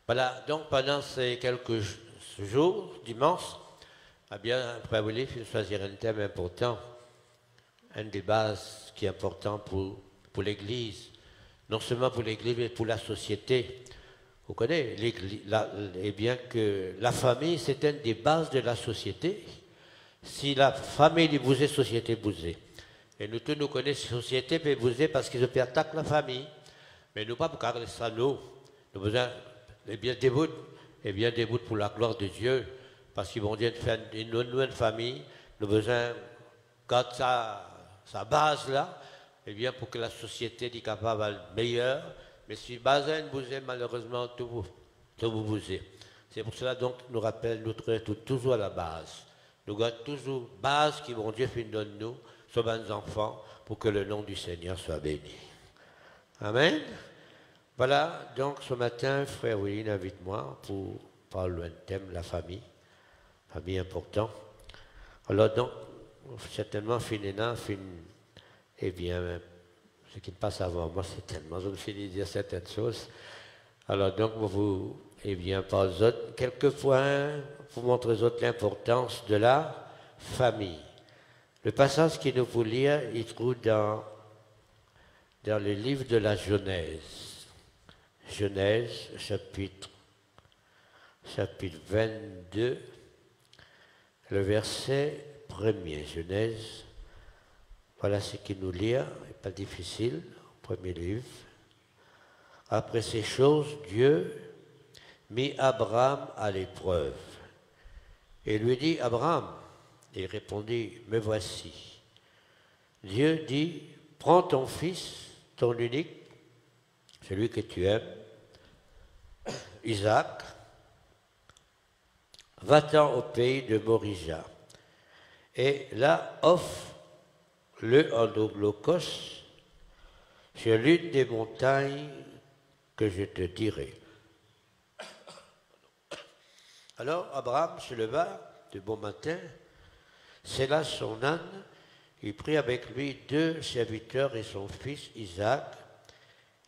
Voilà, donc pendant ces quelques jours, dimanche, eh bien, Frère Willy, il faut choisir un thème important, un des bases qui est important pour l'Église, non seulement pour l'Église, mais pour la société. Vous connaissez, eh bien que la famille, c'est une des bases de la société. Si la famille bousée, société bousée. Et nous tous nous connaissons société peut bouser parce qu'ils attaquent la famille. Mais nous pas pour garder ça, nous. Nous besoin de bien debout pour la gloire de Dieu. Parce qu'ils vont dire une nouvelle famille. Nous besoin de garder sa base là. Et bien pour que la société soit capable d'être meilleure. Mais si base est bousée, malheureusement, tout vous bousez. C'est pour cela donc nous rappelle, nous traitons toujours à la base. Nous gardons toujours base qui mon Dieu fait donne nous, sur nos enfants, pour que le nom du Seigneur soit béni. Amen. Voilà, donc ce matin, frère Willy invite moi pour parler d'un thème, la famille. Famille important. Alors donc, certainement, eh bien, ce qui ne passe avant moi, c'est tellement, je me finis de dire certaines choses. Alors donc, vous, eh bien, par autres, quelques points pour montrer aux autres l'importance de la famille. Le passage qu'il nous faut lire, il trouve dans le livre de la Genèse. Genèse, chapitre 22, le verset 1er. Genèse, voilà ce qu'il nous lit, n'est pas difficile, premier livre. Après ces choses, Dieu mit Abraham à l'épreuve et lui dit, Abraham, il répondit, me voici. Dieu dit, prends ton fils, ton unique, celui que tu aimes, Isaac, va-t'en au pays de Morija, et là offre-le en holocauste sur l'une des montagnes que je te dirai. Alors Abraham se leva de bon matin, sella son âne, il prit avec lui 2 serviteurs et son fils Isaac.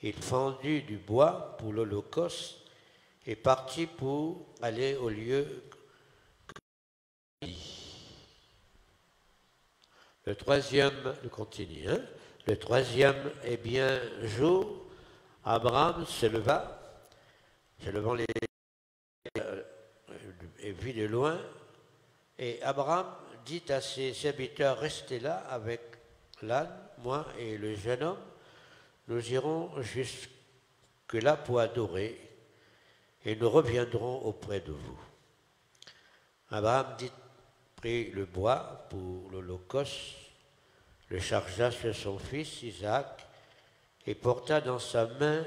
Il fendit du bois pour l'holocauste et partit pour aller au lieu que le troisième, je continue, hein? Le troisième, eh bien, jour, Abraham se leva, se levant les et vit de loin, et Abraham dit à ses serviteurs, restez là avec l'âne, moi et le jeune homme, nous irons jusque-là pour adorer, et nous reviendrons auprès de vous. Abraham prit le bois pour l'holocauste, le chargea sur son fils Isaac, et porta dans sa main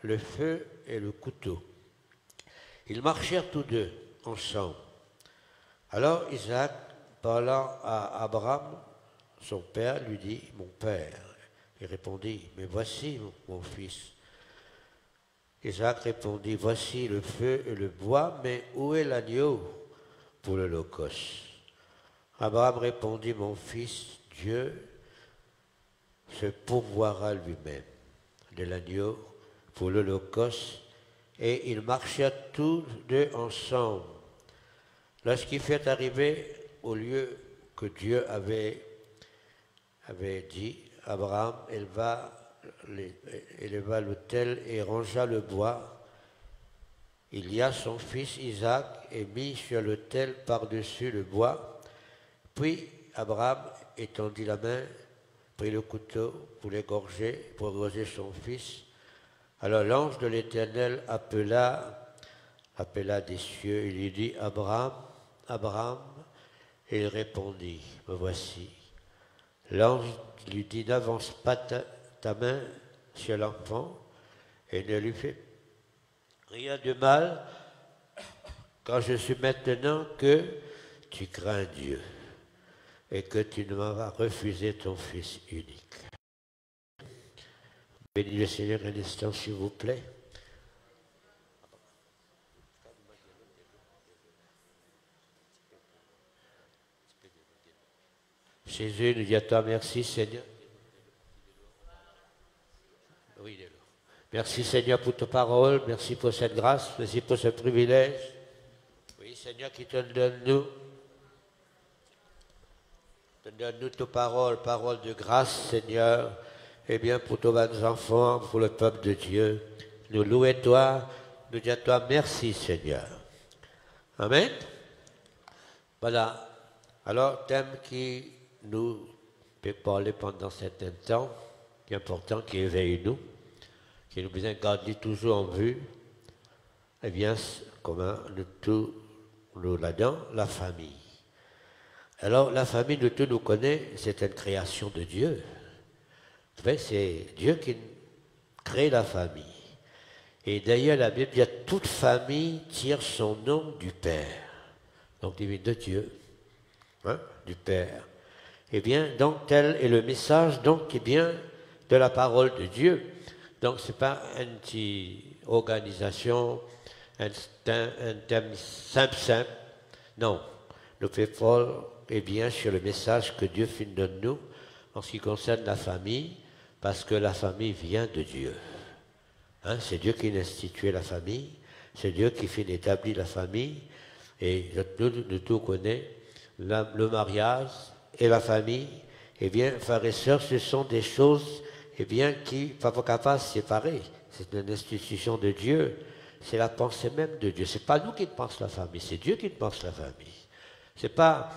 le feu et le couteau. Ils marchèrent tous deux ensemble. Alors Isaac, parlant à Abraham, son père, lui dit, mon père. Il répondit, mais voici mon fils. Isaac répondit, voici le feu et le bois, mais où est l'agneau pour l'holocauste? Abraham répondit, mon fils, Dieu se pourvoira lui-même de l'agneau pour l'holocauste, et ils marchèrent tous deux ensemble. Lorsqu'il fut arrivé au lieu que Dieu avait dit, Abraham éleva l'autel et rangea le bois. Il y a son fils Isaac et mit sur l'autel par-dessus le bois. Puis Abraham étendit la main, prit le couteau pour l'égorger son fils. Alors l'ange de l'Éternel appela des cieux, il lui dit, Abraham, Abraham, et il répondit, me voici. L'ange lui dit, n'avance pas ta main sur l'enfant et ne lui fais rien de mal, quand je suis maintenant que tu crains Dieu et que tu ne m'as pas refusé ton fils unique. Bénis le Seigneur un instant, s'il vous plaît. Jésus nous dit à toi, merci Seigneur. Oui, il est là. Merci Seigneur pour ta parole, merci pour cette grâce, merci pour ce privilège. Oui Seigneur qui te donne nous. Donne-nous ta parole, parole de grâce Seigneur. Eh bien pour tous nos enfants, pour le peuple de Dieu. Nous louons toi, nous disons à toi merci Seigneur. Amen. Voilà. Alors, thème qui nous peut parler pendant certain temps, qui est important, qui éveille nous, qui nous besoin de garder toujours en vue, eh bien, comment nous là-dedans, la famille. Alors, la famille de tout nous connaît, c'est une création de Dieu. C'est Dieu qui crée la famille. Et d'ailleurs, la Bible dit toute famille tire son nom du Père. Donc, il vient de Dieu, hein, du Père. Eh bien, donc, tel est le message, donc, eh bien, de la parole de Dieu. Donc, ce n'est pas une petite organisation, un thème simple. Non, nous faisons eh bien, sur le message que Dieu fait de nous en ce qui concerne la famille, parce que la famille vient de Dieu. Hein, c'est Dieu qui a institué la famille, c'est Dieu qui fait établir la famille, et nous tous connaissons le mariage et la famille. Eh bien, frères et sœurs, ce sont des choses eh bien, qui ne sont pas capables de séparer. C'est une institution de Dieu, c'est la pensée même de Dieu. Ce n'est pas nous qui pensons la famille, c'est Dieu qui pense la famille. Ce n'est pas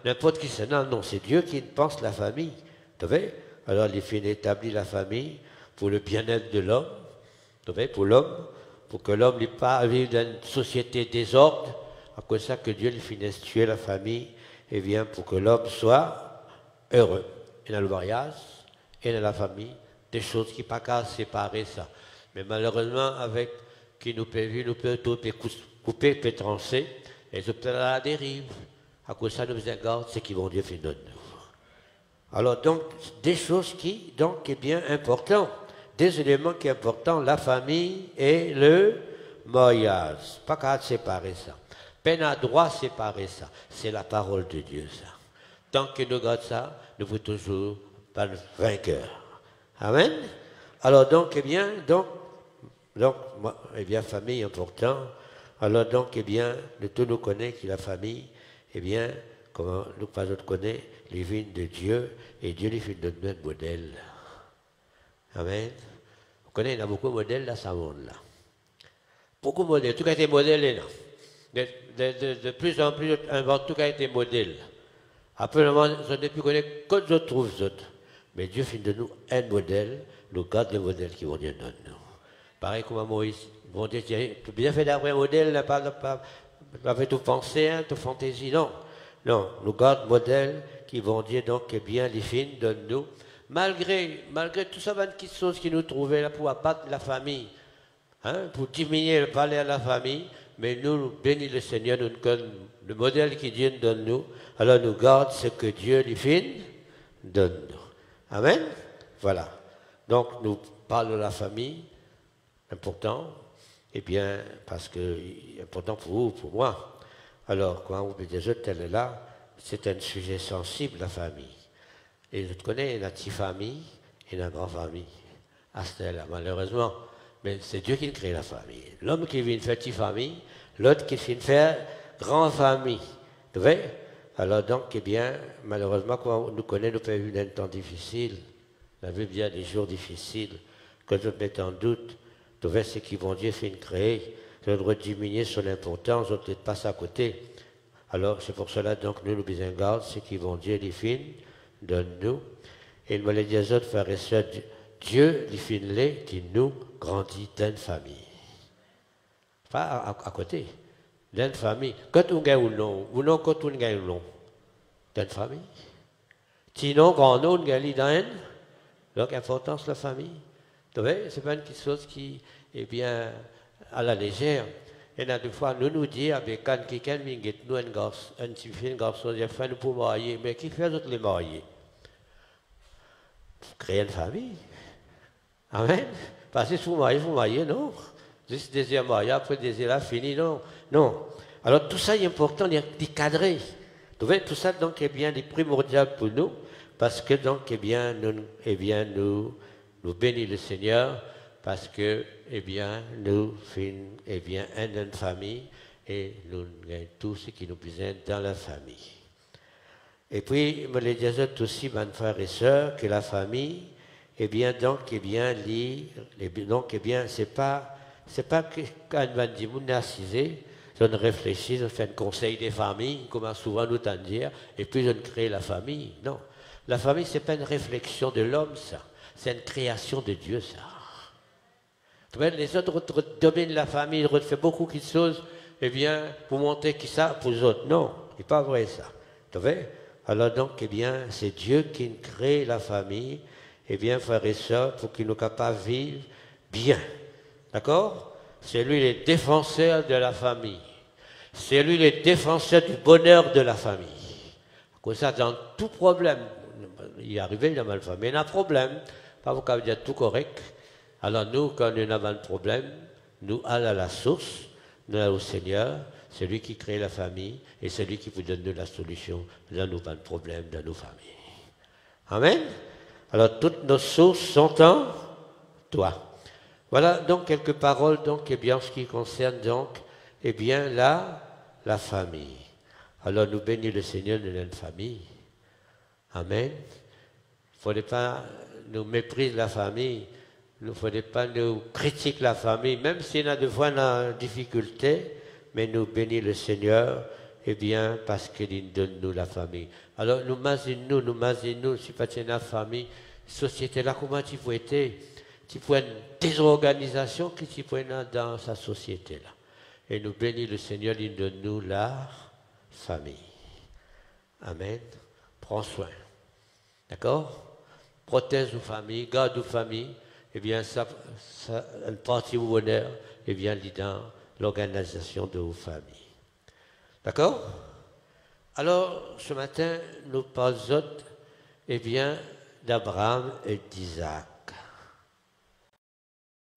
n'importe qui, non, c'est Dieu qui pense la famille. Vous savez? Alors, il fait établir la famille pour le bien-être de l'homme, pour l'homme, pour que l'homme n'ait pas à vivre dans une société désordre, à cause de ça que Dieu lui finit instituer la famille, et vient pour que l'homme soit heureux. Et dans le mariage, et dans la famille, des choses qui ne sont pas qu'à séparer ça. Mais malheureusement, avec qui nous peut vivre, nous peut tout couper, peut trancher, et nous peut à la dérive. À cause de ça, nous faisons garde, c'est qui vont Dieu fait de nous. Alors donc, des choses qui, donc, est bien important. Des éléments qui sont importants, la famille et le mariage. Pas qu'à séparer ça. Peine à droit séparer ça. C'est la parole de Dieu, ça. Tant que nous gardons ça, nous pouvons toujours pas le vainqueur. Amen. Alors donc, eh bien, famille important. Alors donc, eh bien, tout nous connaît que la famille, eh bien, comment nous pas autres connaît les vignes de Dieu, et Dieu les fait de notre modèle. Amen. Vous connaissez, il y a beaucoup de modèles dans ce monde-là. Beaucoup de modèles, tout a été modèle là. De plus en plus, tout a été modèle. Après le moment, je n'ai plus connu que d'autres trouvent d'autres. Mais Dieu fait de nous un modèle, nous garde les modèles qui vont dire non, nous. Pareil comme à Moïse. Bon Dieu, tu as bien fait d'avoir un modèle, pas fait tout penser, tout fantaisie, non. Non, nous garde modèles qui vont dire donc eh bien les filles de nous, malgré tout ça, 20 choses qui nous trouvaient là pour abattre la famille, hein, pour diminuer le palais à la famille, mais nous bénissons le Seigneur, nous donne le modèle qui Dieu nous donne nous, alors nous garde ce que Dieu les filles donne nous. Amen. Voilà. Donc nous parlons de la famille, important, eh bien parce que important pour vous, pour moi. Alors, quand vous dites des autres, elle est là, c'est un sujet sensible, la famille. Et je connais la petite famille et la grande famille. Ah, c'est là, malheureusement. Mais c'est Dieu qui crée la famille. L'homme qui vient faire petite famille, l'autre qui vient faire grande famille. Vous voyez? Alors donc, eh bien, malheureusement, quand nous connaissons, nous pouvons vivre un temps difficile. La Bible dit des jours difficiles, que nous mettons en doute. Vous voyez, ce qui vont Dieu fait créer. Ça doit diminuer son importance, on ne passe à côté. Alors, c'est pour cela, donc, nous besoin garde, ce qui vont Dieu, les filles, donne-nous. Et il me l'a dit aux autres frères et sœurs, Dieu, les filles, qui nous grandit d'une famille. Pas à côté, d'une famille. Quand on gagne ou non, quand on gagne ou non, d'une famille. Sinon, quand on gagne d'une, donc, importance de la famille. Vous voyez, ce n'est pas une chose qui, eh bien, à la légère. Et là, des fois, nous disons, avec quand quelqu'un vient nous un garçon, il fait nous pour marier, mais qui fait d'autres les marier? Créer une famille. Amen. Parce que si vous mariez, non. Juste désir marié, après désir là, fini, non. Non. Alors tout ça est important d'y cadrer. Vous voyez, tout ça donc est bien primordial pour nous, parce que donc, nous bénissons le Seigneur parce que, eh bien, nous sommes, eh bien, une famille et nous avons tout ce qui nous besoin dans la famille. Et puis, me le disais aussi, mes frères et sœurs, que la famille, eh bien, donc, eh bien, donc, eh bien, c'est pas que quand on dit, on est assisé, on réfléchit, on fait un conseil des familles, comme souvent nous t'en dire, et puis on crée la famille. Non. La famille, c'est pas une réflexion de l'homme, ça. C'est une création de Dieu, ça. Les autres dominent la famille, ils font beaucoup de choses, eh bien, pour montrer qui ça pour les autres. Non, c'est pas vrai, ça. Tu vois? Alors donc, eh bien, c'est Dieu qui crée la famille, eh bien, frères et sœurs, pour qu'il nous capable de vivre bien. D'accord? C'est lui le défenseur de la famille. C'est lui le défenseur du bonheur de la famille. Comme ça, dans tout problème, il est arrivé dans ma famille, il y a un problème, pas vous pouvez dire tout correct. Alors nous, quand on a un problème, nous allons à la source, nous allons au Seigneur, c'est lui qui crée la famille et c'est lui qui vous donne la solution dans nos problèmes, dans nos familles. Amen. Alors toutes nos sources sont en toi. Voilà donc quelques paroles, donc, eh bien, ce qui concerne donc, eh bien, la famille. Alors nous bénissons le Seigneur de notre famille. Amen. Il ne faudrait pas nous mépriser la famille. Il ne faudrait pas nous critiquer la famille, même s'il y a des fois une difficulté, mais nous bénissons le Seigneur, eh bien, parce qu'il donne nous la famille. Alors, nous imaginons, si pas la famille, société là, comment tu peux être, tu peux une désorganisation qui tu peux dans sa société là. Et nous bénissons le Seigneur, il donne nous la famille. Amen. Prends soin. D'accord? Protège nos familles, garde nos familles. Eh bien, ça une partie au bonheur, eh bien, dans l'organisation de vos familles. D'accord? Alors, ce matin, nous parlons, eh bien, d'Abraham et d'Isaac.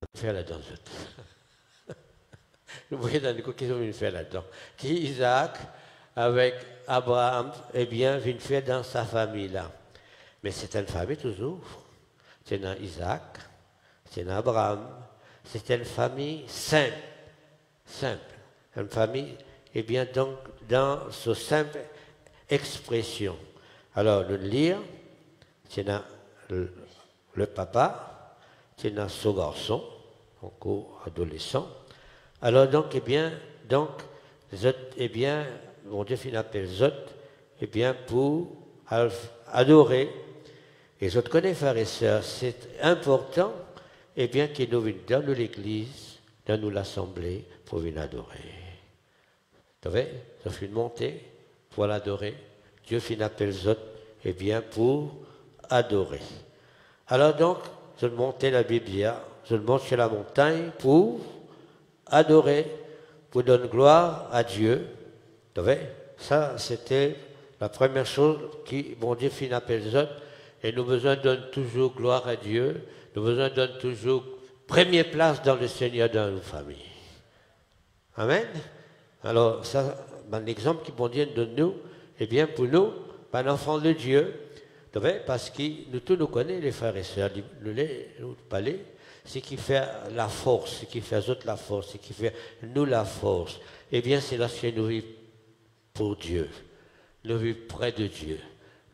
On va faire là-dedans, nous voyons dans les qu'ils ont fait là-dedans. Qui Isaac, avec Abraham, eh bien, vient faire dans sa famille là. Mais c'est une famille toujours. C'est dans Isaac. C'est Abraham, c'est une famille simple, une famille, eh bien, donc, dans ce simple expression. Alors, le lire, c'est le papa, c'est son garçon, encore adolescent. Alors, donc, eh bien, mon Dieu finit appelle Zot, eh bien, pour adorer. Et je te connais, frères et sœurs, c'est important. Eh bien, qu'il nous vienne dans l'église, dans l'assemblée, pour venir adorer. Vous savez, ça fait une montée pour l'adorer. Dieu finit appel les autres, eh bien, pour adorer. Alors donc, je montais la Bible, je monte sur la montagne pour adorer, pour donner gloire à Dieu. Vous savez, ça, c'était la première chose qui, mon Dieu, finit appel les autres. Et nous besoin de donner toujours gloire à Dieu. Nous besoin de donner toujours première place dans le Seigneur dans nos familles. Amen. Alors, ça, un exemple qui bon Dieu donne nous, eh bien, pour nous, un enfant de Dieu, parce que nous tous nous connaissons, les frères et sœurs, nous parler, ce qui fait la force, ce qui fait aux autres la force, ce qui fait nous la force, eh bien, c'est lorsque nous vivons pour Dieu, nous vivons près de Dieu.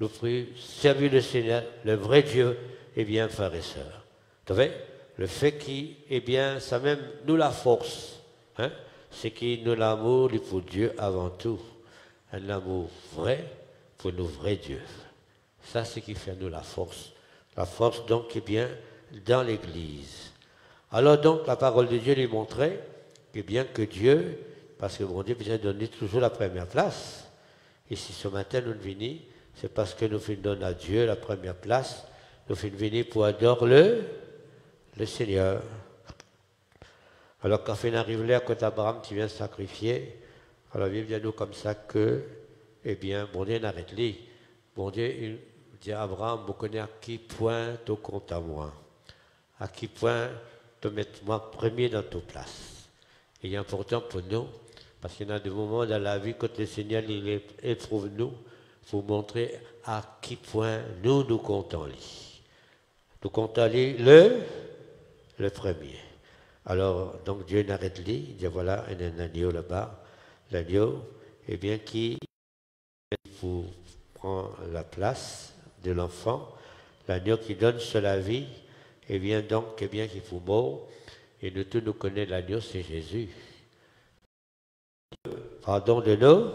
Nous pouvons servir le Seigneur, le vrai Dieu, eh bien, frères et sœurs. Vous savez, le fait qu'il, eh bien, ça même nous la force, hein, c'est qu'il nous l'amour pour Dieu avant tout. Un amour vrai pour nos vrais dieux. Ça, c'est ce qui fait nous la force. La force, donc, eh bien, dans l'Église. Alors, donc, la parole de Dieu lui montrait, eh bien, que Dieu, parce que mon Dieu vient donner toujours la première place. Et si ce matin nous venons, c'est parce que nous donnons à Dieu la première place. Nous venons pour adorer le Seigneur. Alors quand on arrive là, quand Abraham tu viens sacrifier, alors il vient nous comme ça que, eh bien, bon Dieu n'arrête là. Bon Dieu, il dit à Abraham, vous connaissez à qui point tu comptes à moi, à qui point te mettre moi premier dans ta place. Et il est important pour nous, parce qu'il y a des moments dans la vie quand le Seigneur il éprouve nous, pour montrer à qui point nous comptons lui. Nous comptons lui le premier. Alors, donc Dieu n'arrête-lui, il dit voilà, il y a un agneau là-bas, l'agneau, eh bien, qui prend la place de l'enfant, l'agneau qui donne sur la vie, eh bien, donc, eh bien, qui faut mort, et nous tous nous connaissons l'agneau, c'est Jésus. Pardon de nos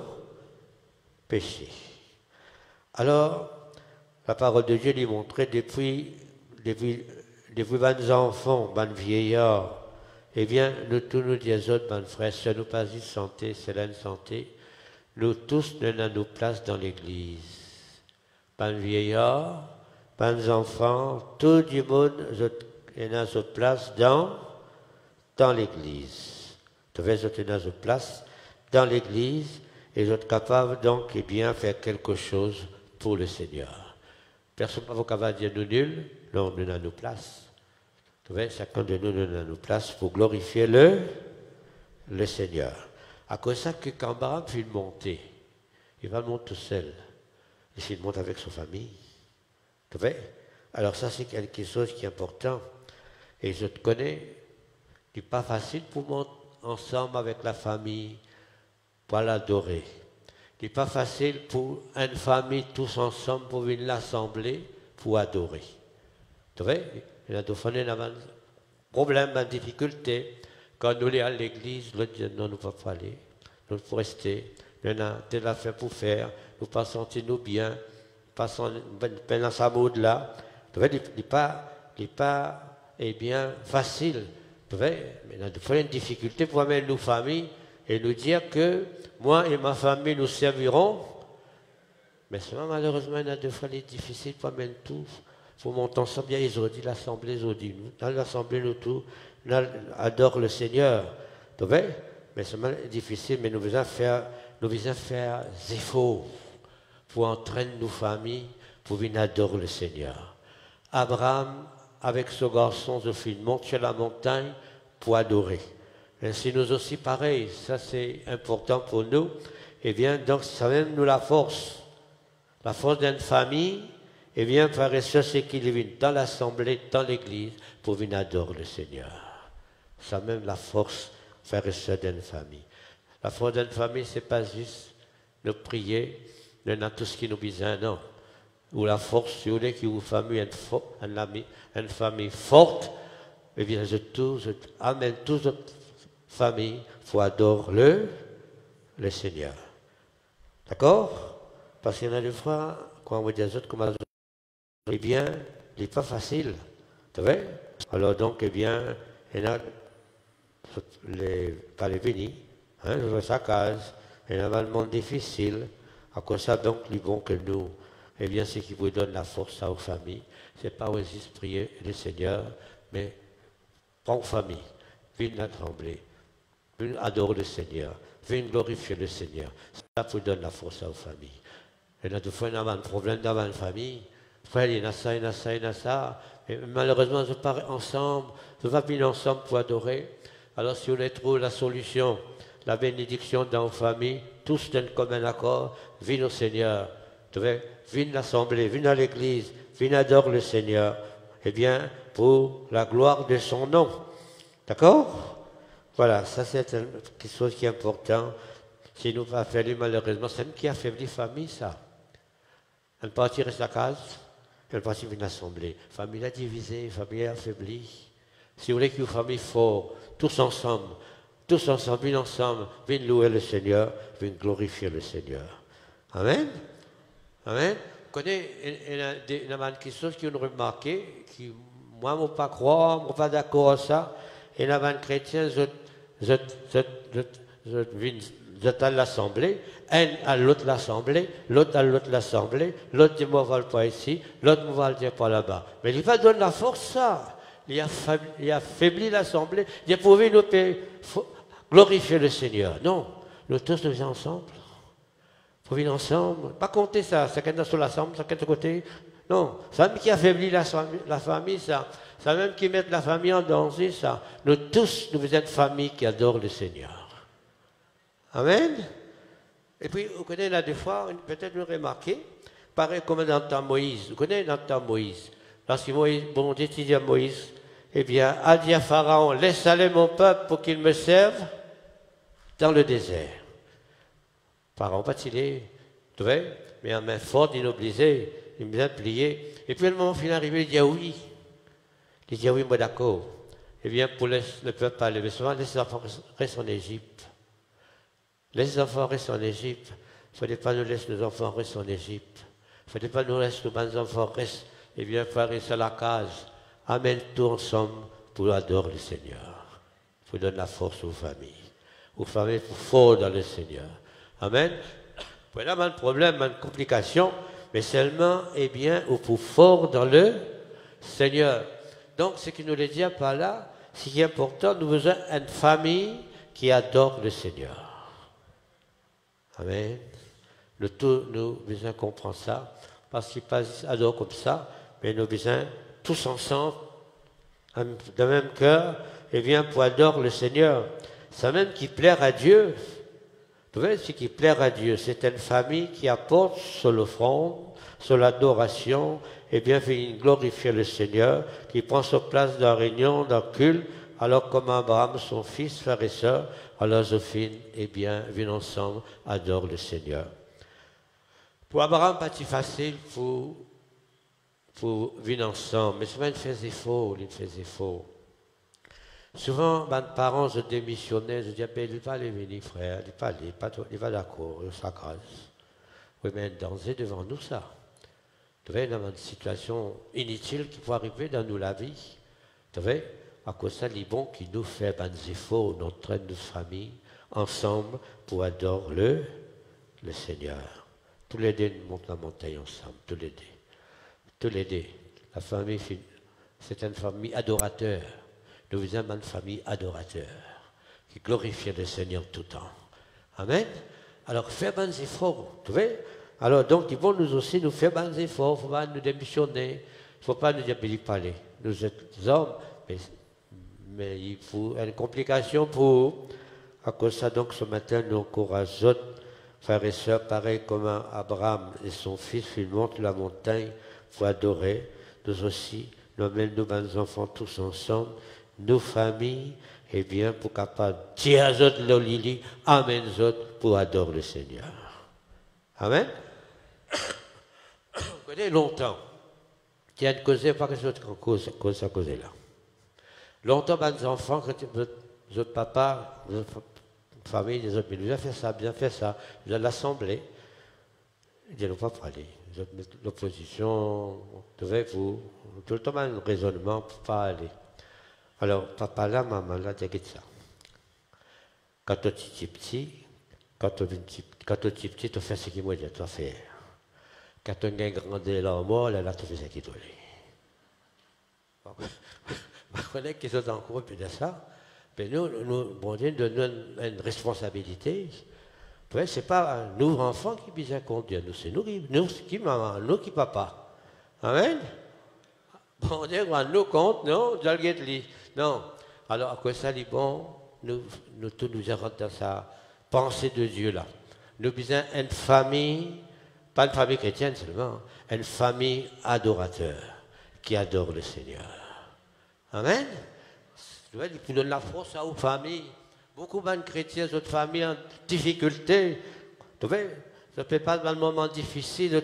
péchés. Alors, la parole de Dieu lui montrait depuis 20 enfants, 20 vieillards, eh bien, nous tous nous disons, mes frères, si nous pas de santé, c'est la santé, nous tous nous avons nos places dans l'église. Pas vieillards, pas enfants, tout le monde a notre place dans l'église. Vous avez notre place dans l'église et vous êtes capable donc, eh bien, faire quelque chose pour le Seigneur. Personne ne va capable de dire nous nuls, non, nous avons nos places. Vous voyez, chacun de nous a nos places pour glorifier le Seigneur. À cause de ça que quand Abraham fait monter, il va monter tout seul. Et s'il monte avec sa famille. Vous voyez? Alors ça, c'est quelque chose qui est important. Et je te connais, il n'est pas facile pour monter ensemble avec la famille pour l'adorer. Il n'est pas facile pour une famille tous ensemble pour venir l'assembler pour adorer. Vous voyez? Il y a des fois, il y a un problème, une difficulté. Quand nous allons à l'église, l'autre dit non, nous ne pouvons pas aller. Nous faut rester. Nous avons telle affaire pour faire. Nous ne pas sentir nous bien. Passons dans sa mode là. Vous voyez, il n'est pas eh bien, facile. Vous voyez? Mais il y a une difficulté pour amener nos familles et nous dire que moi et ma famille nous servirons. Mais seulement, malheureusement, il y a des fois difficile pour amener tout. Pour monter ensemble, bien, ils ont dit l'assemblée, ils ont dit nous. Dans l'assemblée, nous tous, nous adorons le Seigneur. Vous voyez? Mais c'est difficile, mais nous faisons faire efforts pour entraîner nos familles, pour venir adorer le Seigneur. Abraham, avec ce garçon, Sophie, monte sur la montagne pour adorer. Ainsi, nous aussi, pareil, ça c'est important pour nous. Eh bien, donc, ça donne nous la force d'une famille. Et bien, frères et sœurs, c'est qu'ils viennent dans l'assemblée, dans l'église, pour venir adorer le Seigneur. Ça même la force, frères et sœurs, d'une famille. La force d'une famille, ce n'est pas juste de prier, nous avons tout ce qui nous besoin, non. Ou la force, si vous voulez, que vous famille une famille forte, eh bien, je amène toute votre famille pour adorer le Seigneur. D'accord? Parce qu'il y en a des fois, quand on voit des autres comme eh bien, il n'est pas facile. Tu vois? Alors donc, eh bien, il y en a pas les bénis, hein, je vois sa case, il y en a un monde difficile. À cause de ça, donc, le bon que nous, eh bien, c'est qui vous donne la force aux familles. Ce n'est pas aussi prier le Seigneur, mais prends famille, viens trembler, viens adorer le Seigneur, viens glorifier le Seigneur. Ça vous donne la force aux familles. Il y en a des fois, il y a un problème dans une famille. Frère, il y en a ça, il y en a ça, il y en a ça. Et malheureusement, je pars ensemble, je vais venir ensemble pour adorer. Alors, si vous voulez trouver la solution, la bénédiction dans vos familles, tous d'un commun accord, viens au Seigneur. Viens à l'assemblée, viens à l'église, viens adorer le Seigneur. Eh bien, pour la gloire de son nom. D'accord? Voilà, ça c'est quelque chose qui est important. Si nous pas affaibli, malheureusement, c'est ce qui affaiblit la famille, ça. Elle partie reste à la case, elle partie vient l'assemblée. Famille a divisé, famille a affaibli. Si vous voulez qu'une famille forte, tous ensemble, viens ensemble, viens louer le Seigneur, viens glorifier le Seigneur. Amen. Amen. Vous connaissez, il y a quelque chose qui ont remarqué, qui, moi, je ne peux pas croire, je ne suis pas d'accord avec ça. Il y a un chrétien, je à l'assemblée, un à l'autre l'assemblée, l'autre à l'autre l'assemblée, l'autre dit moi, je ne vais pas ici, l'autre ne va dire pas là-bas. Mais il va donner la force, ça. Il a affaibli l'assemblée. Il a prouvé nous glorifier le Seigneur. Non, nous tous nous sommes ensemble. Il faut venir ensemble. Pas compter ça, chacun sur l'assemblée, chacun de son côté. Non, ça même qui affaiblit la famille, ça. Ça même qui met la famille en danger, ça. Nous tous, nous sommes une famille qui adore le Seigneur. Amen. Et puis, vous connaissez là des fois, peut-être vous remarquez, pareil comme dans le temps Moïse. Vous connaissez dans le temps Moïse. Lorsque Moïse, bon Dieu dit à Moïse, eh bien, a dit à Pharaon, laisse aller mon peuple pour qu'il me serve dans le désert. Pharaon, pas il est, tu vois, mais en main forte, immobilisé, il me a plié. Et puis, le moment où il est arrivé, il dit ah oui. Il dit ah oui, moi d'accord. Eh bien, pour laisser le peuple aller, mais souvent, laisse les enfants rester en Égypte. Laisse les enfants rester en Égypte. Il ne fallait pas nous laisser nos enfants rester en Égypte. Il ne fallait pas nous laisser nos enfants rester, eh bien, faire rester à la case. Amène tout ensemble pour adorer le Seigneur. Pour donner la force aux familles. Aux familles pour fort dans le Seigneur. Amen. Voilà, il y a un problème, une complication, mais seulement, eh bien, au pour fort dans le Seigneur. Donc, ce qui nous le dit par là, ce qui est important, nous avons une famille qui adore le Seigneur. Amen. Le tout, nous besoin comprendre ça, parce qu'ils adorent comme ça, mais nous besoin tous ensemble, de même cœur, et bien pour adorer le Seigneur. Ça même qui plaire à Dieu. Vous voyez, ce qui plaire à Dieu, c'est une famille qui apporte sur l'offrande, sur l'adoration, et bien fait glorifier le Seigneur, qui prend sa place dans la réunion, dans le culte, alors comme Abraham, son fils, frère et sœur, alors Zophine, eh bien, viennent ensemble, adorent le Seigneur. Pour Abraham, pas si facile pour venir ensemble, mais souvent il faisait faux, Souvent, mes parents se démissionnaient, je disais, il va aller venir, frère, il va d'accord, sa grâce. Oui, mais danger devant nous, ça. Tu vois, dans une situation inutile qui peut arriver dans nous la vie. Tu vois, à cause de ça, les bons qui nous fait des efforts, notre famille, ensemble, pour adorer le Seigneur. Tous les deux, nous montons la montagne ensemble, tous les deux. Tous les deux. La famille, c'est une famille adorateur. Nous sommes une famille adorateur qui glorifie le Seigneur tout le temps. Amen. Alors, fais des efforts. Tu vois? Alors, donc, ils vont nous aussi nous faire des efforts. Il ne faut pas nous démissionner. Il ne faut pas nous dire, il parler. Nous sommes hommes, mais il faut une complication pour. À cause de ça, donc, ce matin, nous encourageons frères et sœurs, pareil comme Abraham et son fils, ils montent la montagne pour adorer. Nous aussi, nous amènons nos enfants tous ensemble, nos familles, et bien, pour capable dire à autres le lili, amen autres pour adorer le Seigneur. Amen. Vous connaissez longtemps. Il y a une cause, pas que c'est cause là. Longtemps, les enfants, quand votre papa, votre famille, les autres, ils ont fait ça, bien fait ça, ils ont l'assemblée. Ils n'ont pas parlé. L'opposition, devait vous, tout le temps, un raisonnement pour ne pas aller. Alors, papa là, maman là, tu as ça. Quand tu es petit, quand tu es petit, tu fais ce qu'il m'a dit, tu vas faire. Quand tu as grandi là, mort, là, tu fais ce qu'il doit aller. Je connais qu'ils sont encore plus de ça. Mais nous, bon Dieu, nous donne une responsabilité. Ce n'est pas nous, enfants, qui bisent contre Dieu. Nous, c'est qui maman, nous qui papa. Amen. Bon Dieu, nous compte, non, non. Alors, à quoi ça dit bon, nous tous nous rentrons dans sa pensée de Dieu là. Nous bisons une famille, pas une famille chrétienne seulement, une famille adorateur qui adore le Seigneur. Amen. Il faut donner la force à aux familles. Beaucoup de chrétiens, d'autres familles en difficulté. Tu vois, ça ne fait pas de moment difficile.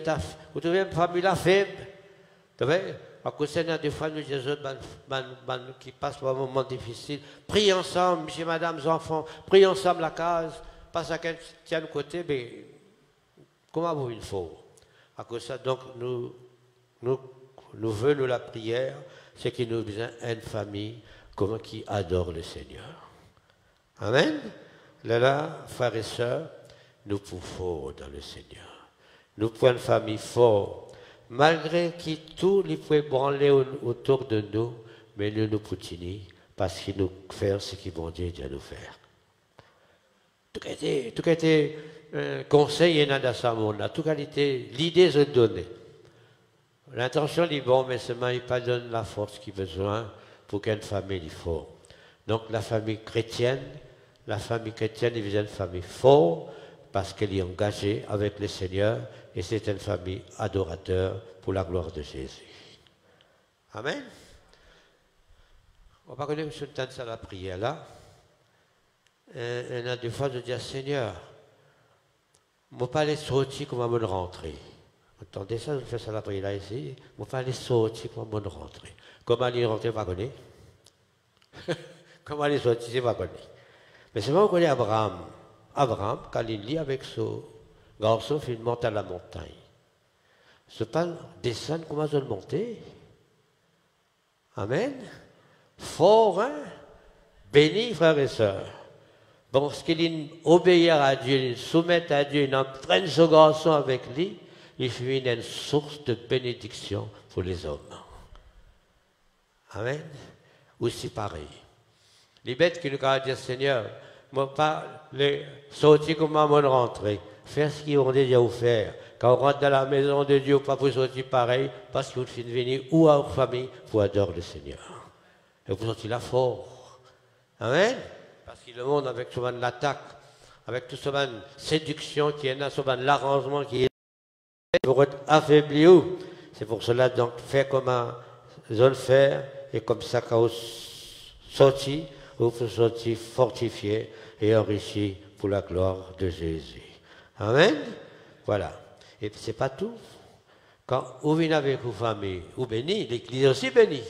Vous trouvez une famille là faible. Tu vois, à cause de des fois, nous disons qui passent par un moment difficile. Priez ensemble, monsieur, madame, enfants. Priez ensemble la case. Pas chacun tient de côté, mais comment vous il faut? À cause de ça, donc, nous voulons la prière, c'est qu'il nous besoin une famille qui adore le Seigneur. Amen. Là, frères et sœurs, nous pouvons dans le Seigneur. Nous pouvons une famille forte, malgré qui tout les pouvait branler autour de nous, mais nous continuons parce qu'il nous fait ce qu'il vont dire à nous faire. Tout a été conseillé dans ce monde-là, tout a été l'idée de donner. L'intention est bonne, mais seulement il pas donne la force qu'il a besoin pour qu'une famille soit forte. Donc la famille chrétienne est une famille forte parce qu'elle est engagée avec le Seigneur et c'est une famille adorateur pour la gloire de Jésus. Amen. On va connaître ce temps de la prière là. Et a des fois, je dis, Seigneur, je ne pas aller sortir comme je rentrer. Vous entendez ça, je fais ça la prière là ici. Je ne pas aller sortir comme je rentrer. Comment aller rentrer, pas connaître. Comment aller sortir, c'est pas connaître. Mais c'est moi qui connais Abraham. Abraham, quand il lit avec son garçon, il monte à la montagne. Ce pas descendre, comment je le monter. Amen. Fort, hein? Béni, frères et sœurs. Bon, ce qu'il obéit à Dieu, il soumet à Dieu, il entraîne ce garçon avec lui, il fait une source de bénédiction pour les hommes. Amen. Aussi pareil. Les bêtes qui nous disent, Seigneur, moi pas les sortir comme on rentrer. Faire ce qu'ils ont déjà offert. Quand on rentre dans la maison de Dieu, pas pour sortir pareil, parce qu'il faut venir ou à une famille pour adorer le Seigneur. Et vous sortir là fort. Amen. Parce que le monde, avec souvent l'attaque, avec tout souvent séduction qui est là, souvent l'arrangement qui est là, pour être affaibli. C'est pour cela, donc, faire comme un zone faire, et comme ça, quand vous sortez, vous sortir fortifié et enrichi pour la gloire de Jésus. Amen. Voilà. Et c'est pas tout. Quand vous venez avec vos familles, vous bénissez, l'Église aussi bénit.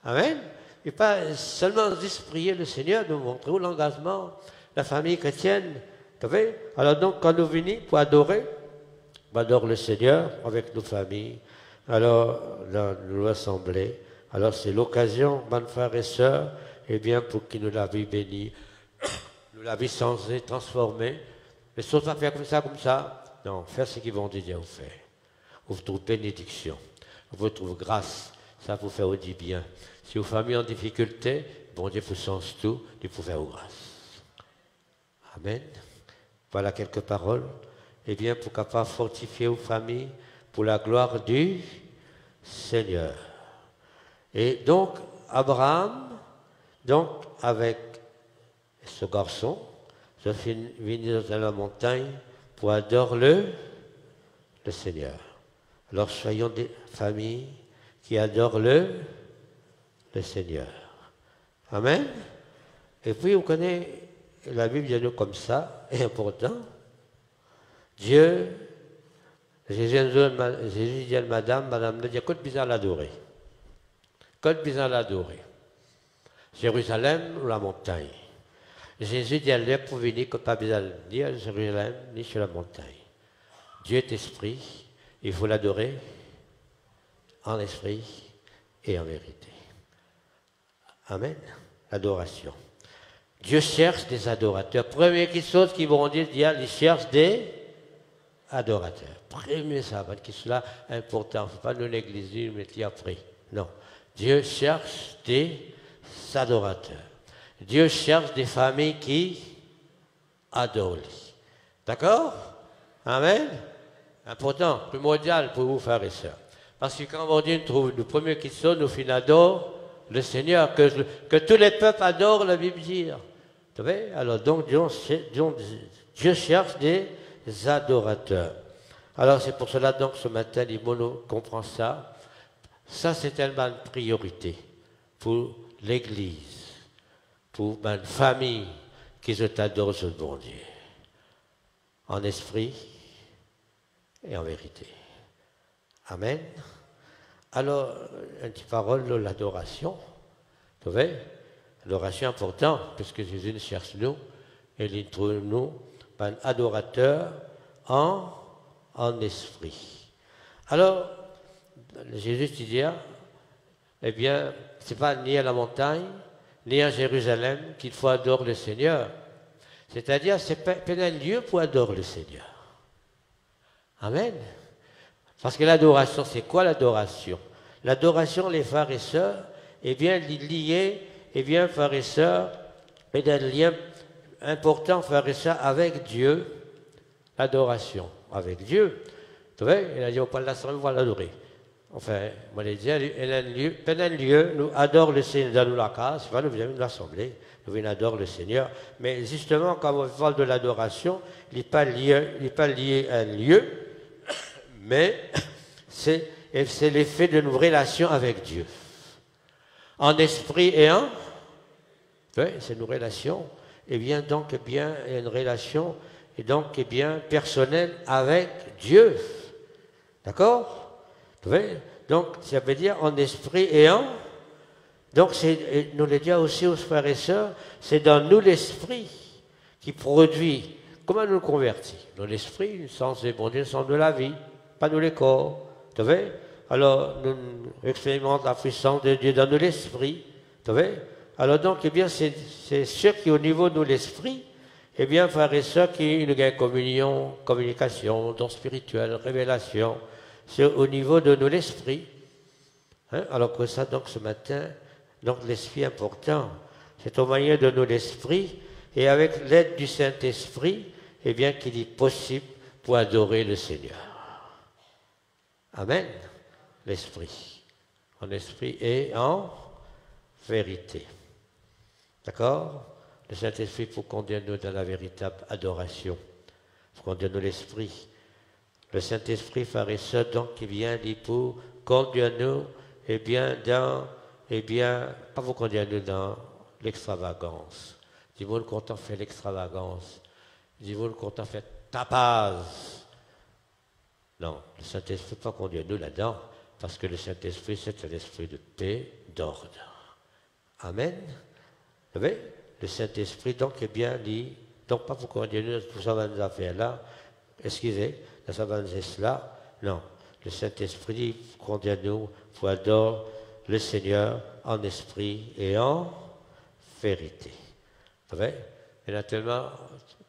Amen. Et pas seulement juste prier le Seigneur, nous montrer l'engagement, la famille chrétienne. Vous savez? Alors donc, quand nous venons pour adorer, on adore le Seigneur avec nos familles, alors nous rassembler. Alors c'est l'occasion, mes frères et sœurs, eh bien, pour qu'il nous la vie bénie, nous la vie changée, transformée. Mais sauf pas faire comme ça. Non, faire ce qu'ils vont déjà vous faire. Vous trouvez bénédiction, vous trouvez grâce, ça vous fait du bien. Si vos familles en difficulté, bon Dieu vous change tout, il vous fait grâce. Amen. Voilà quelques paroles. Eh bien, pour capable fortifier vos familles pour la gloire du Seigneur. Et donc, Abraham, donc, avec ce garçon, je suis venu dans la montagne pour adorer le Seigneur. Alors, soyons des familles qui adorent le Seigneur. Amen. Et puis, vous connaissez, la Bible dit comme ça, et important. Dieu, Jésus dit à madame, dit, écoute, bizarre l'adorer. Écoute, bizarre l'adorer. Jérusalem ou la montagne. Jésus dit à l'air pour venir, que pas besoin ni à Jérusalem, ni sur la montagne. Dieu est esprit, il faut l'adorer en esprit et en vérité. Amen. L'adoration. Dieu cherche des adorateurs. Première chose qu'ils vont dire, il cherche des adorateurs. Premier sabbat, qui cela important. Il ne faut pas nous négliger, mais après. Non. Dieu cherche des adorateurs. Dieu cherche des familles qui adorent. D'accord? Amen. Important, primordial pour vous, frères et sœurs. Parce que quand on dit, nous trouve le premier qui sonne, nous finissons adore le Seigneur, que tous les peuples adorent, la Bible dit. Vous savez? Alors donc, Dieu cherche des adorateurs. Alors c'est pour cela donc ce matin, Limono comprend ça. Ça, c'est tellement une priorité pour l'Église, pour ma famille qui se t'adore ce bon Dieu, en esprit et en vérité. Amen. Alors, une petite parole de l'adoration. Vous voyez, l'adoration est importante, puisque Jésus nous cherche nous, et il trouve nous un adorateur en esprit. Alors, Jésus dit, eh bien, ce n'est pas ni à la montagne, ni à Jérusalem qu'il faut adorer le Seigneur. C'est-à-dire, c'est pas un lieu pour adorer le Seigneur. Amen. Parce que l'adoration, c'est quoi l'adoration? L'adoration, les frères et sœurs, eh bien, lié, eh bien, frères et sœurs, est un lien important, frères et sœurs, avec Dieu. L'adoration, avec Dieu. Tu vois, il a dit, on peut l'adorer, on va l'adorer. Enfin, moi, je dis, un lieu, nous adorons le Seigneur dans la case, nous venons de l'assemblée, nous venons adorer le Seigneur. Mais justement, quand on parle de l'adoration, il n'est pas lié à un lieu, mais c'est l'effet de nos relations avec Dieu. en esprit et en... Oui, c'est une relation. Et bien, donc, eh bien, il y a une relation, et donc, eh bien, personnelle avec Dieu. D'accord? Oui. Donc, ça veut dire en esprit et en... Donc, nous le disons aussi aux frères et sœurs, c'est dans nous l'esprit qui produit. Comment nous le convertit? Dans l'esprit, le sens des bon Dieu, le sens de la vie, pas nous les corps. Tu vois? Alors, nous expérimentons la puissance de Dieu dans nous l'esprit. Tu vois? Alors donc, eh bien, c'est sûr qu'au niveau de l'esprit, eh bien, frères et sœurs, qui nous gagnent communion, communication, don spirituel, révélation, c'est au niveau de nous l'esprit. Hein? Alors que ça, donc, ce matin, donc l'esprit important, c'est au moyen de nous l'esprit, et avec l'aide du Saint-Esprit, eh bien, qu'il est possible pour adorer le Seigneur. Amen. L'esprit. En esprit et en vérité. D'accord? Le Saint-Esprit pour conduire-nous dans la véritable adoration. Pour conduire-nous l'esprit. Le Saint-Esprit, frères et sœurs, donc, qui vient pour conduire-nous, eh bien, pas vous conduire-nous dans l'extravagance. Dis-moi quand on fait l'extravagance. Dis-moi quand on fait tapage. Non, le Saint-Esprit ne peut pas conduire nous là-dedans, parce que le Saint-Esprit, c'est un esprit de paix, d'ordre. Amen. Vous voyez? Le Saint-Esprit, donc, est bien dit, donc pas pour conduire nous dans ça va nous affaires là, excusez, dans ça va nous cela, non. Le Saint-Esprit conduit nous pour adorer le Seigneur en esprit et en vérité. Vous voyez? Et naturellement,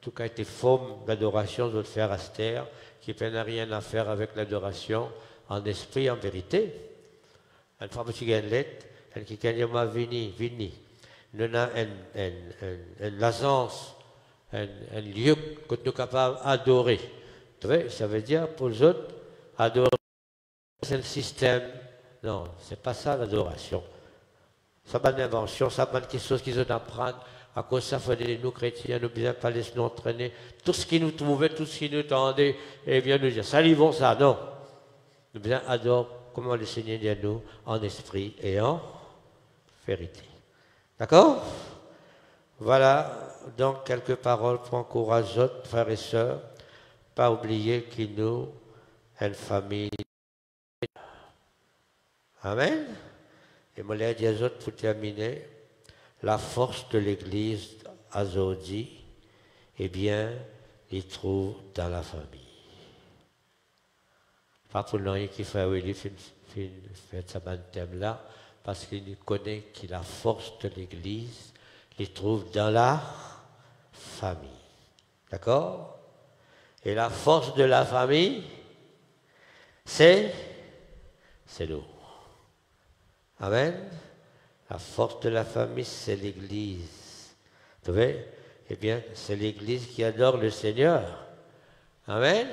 tout cas, été forme d'adoration de faire à cette terre, qui n'a rien à faire avec l'adoration en esprit, en vérité. Une fois que tu gagnes lettre, qui gagne ma vini, nous avons une lasance, un lieu que nous sommes capables d'adorer. Ça veut dire, pour les autres, adorer, c'est le système. Non, ce n'est pas ça l'adoration. Ça n'est pas une invention, ça n'est pas quelque chose qu'ils ont apprendre. À cause de ça, il fallait nous chrétiens, nous bien pas laisser nous entraîner. Tout ce qui nous trouvait, tout ce qui nous tendait, et bien nous dire, salivons ça, non. Nous bien adorons comment le Seigneur dit à nous, en esprit et en vérité. D'accord? Voilà donc quelques paroles pour encourager d'autres frères et sœurs. Pas oublier qu'il nous a une famille. Amen. Et moi, je dis aux autres pour terminer. La force de l'Église aujourd'hui, eh bien, il trouve dans la famille. Pas pour nous qui fait ce thème-là, parce qu'il connaît que la force de l'Église, il trouve dans la famille. D'accord? Et la force de la famille, c'est nous. Amen. La force de la famille, c'est l'Église. Vous voyez? Eh bien, c'est l'Église qui adore le Seigneur. Amen.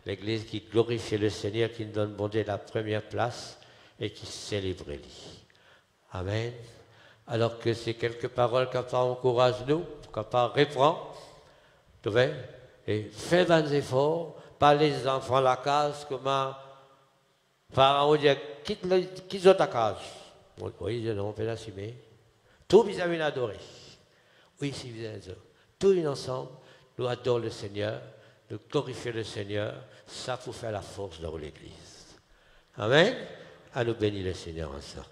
L'Église qui glorifie le Seigneur, qui nous donne bon Dieu la première place et qui célèbre lui. Amen. Alors que c'est quelques paroles qui encouragent nous, qui reprend. Vous voyez? Et faites des efforts, pas les enfants à la case, comment parents disent quitte ta case. Oui, je n'en fais l'assumer. Tout vis-à-vis d'adoré. Oui, si vous êtes tous ensemble, nous adorons le Seigneur, nous glorifions le Seigneur, ça vous fait la force dans l'Église. Amen. À nous bénir le Seigneur ensemble.